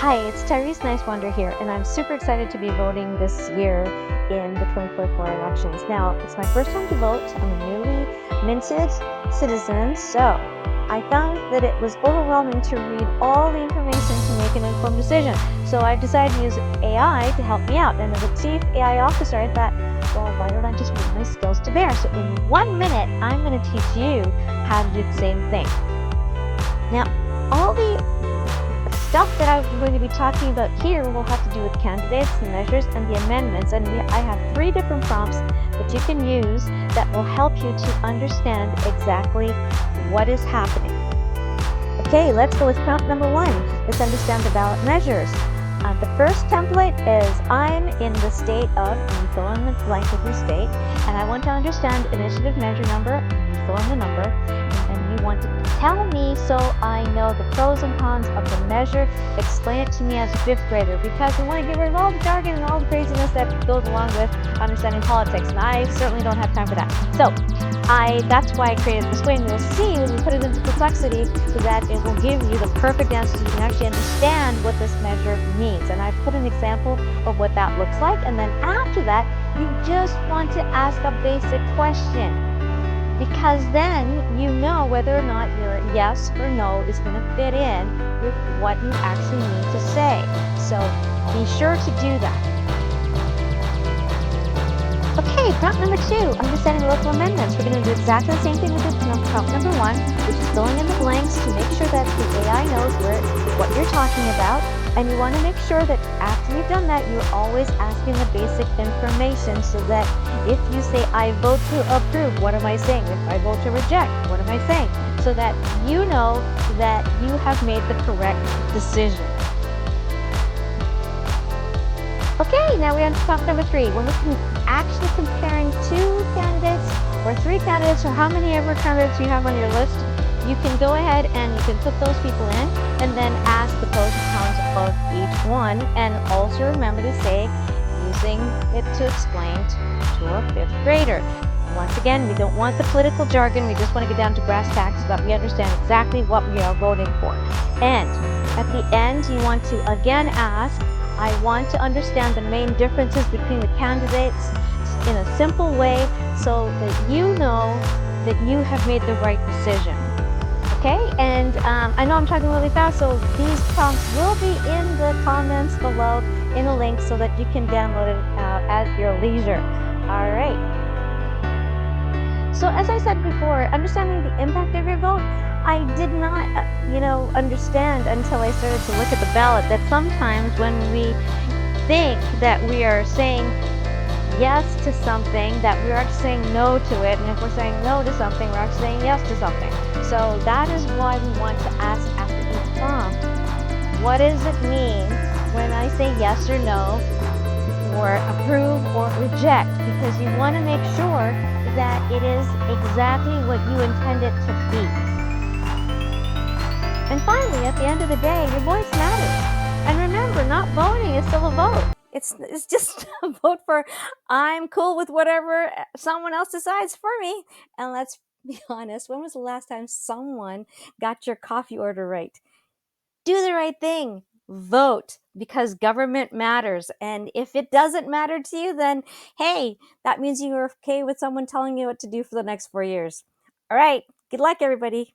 Hi, it's Taireez Niswander here, and I'm super excited to be voting this year in the 2024 elections. Now, it's my first time to vote. I'm a newly minted citizen, so I found that it was overwhelming to read all the information to make an informed decision. So I decided to use AI to help me out. And as a chief AI officer, I thought, well, why don't I just put my skills to bear? So in 1 minute, I'm going to teach you how to do the same thing. Now, all the stuff that I'm going to be talking about here will have to do with candidates, measures, and the amendments. And I have 3 different prompts that you can use that will help you to understand exactly what is happening. Okay, let's go with prompt number 1. Let's understand the ballot measures. The first template is I'm in the state of, and you fill in the blank of your state, and I want to understand initiative measure number, you fill in the number, and you want to tell me so I know the pros and cons of the measure. Explain it to me as a 5th grader, because we want to get rid of all the jargon and all the craziness that goes along with understanding politics, and I certainly don't have time for that. So that's why I created this way, and you'll see when you put it into Perplexity that it will give you the perfect answers. You can actually understand what this measure means, and I've put an example of what that looks like. And then after that, you just want to ask a basic question, because then you know whether or not your yes or no is going to fit in with what you actually need to say. So be sure to do that. Okay, prompt number 2, understanding local amendments. We're going to do exactly the same thing we did for prompt number 1, which is filling in the blanks to make sure that the AI knows what you're talking about. And you want to make sure that after you've done that, you're always asking the basic information, so that if you say, I vote to approve, what am I saying? If I vote to reject, what am I saying? So that you know that you have made the correct decision. Okay, now we're on to prompt number 3. When we're actually comparing 2 candidates or 3 candidates, or how many ever candidates you have on your list, you can go ahead and you can put those people in and then ask the pros and cons of each one. And also remember to say, using it to explain to a 5th grader. Once again, we don't want the political jargon. We just want to get down to brass tacks so that we understand exactly what we are voting for. And at the end, you want to again ask, I want to understand the main differences between the candidates in a simple way, so that you know that you have made the right decision. Okay, and I know I'm talking really fast, so these prompts will be in the comments below in a link so that you can download it at your leisure. All right. So as I said before, understanding the impact of your vote, I did not, understand until I started to look at the ballot that sometimes when we think that we are saying yes to something, that we're actually saying no to it, and if we're saying no to something, we're actually saying yes to something. So that is why we want to ask after each prompt, what does it mean when I say yes or no, or approve or reject? Because you want to make sure that it is exactly what you intend it to be. And finally, at the end of the day, your voice matters. And remember, not voting is still a vote. It's just a vote for, I'm cool with whatever someone else decides for me. And let's be honest, when was the last time someone got your coffee order right? Do the right thing. Vote, because government matters. And if it doesn't matter to you, then hey, that means you're okay with someone telling you what to do for the next 4 years. All right. Good luck, everybody.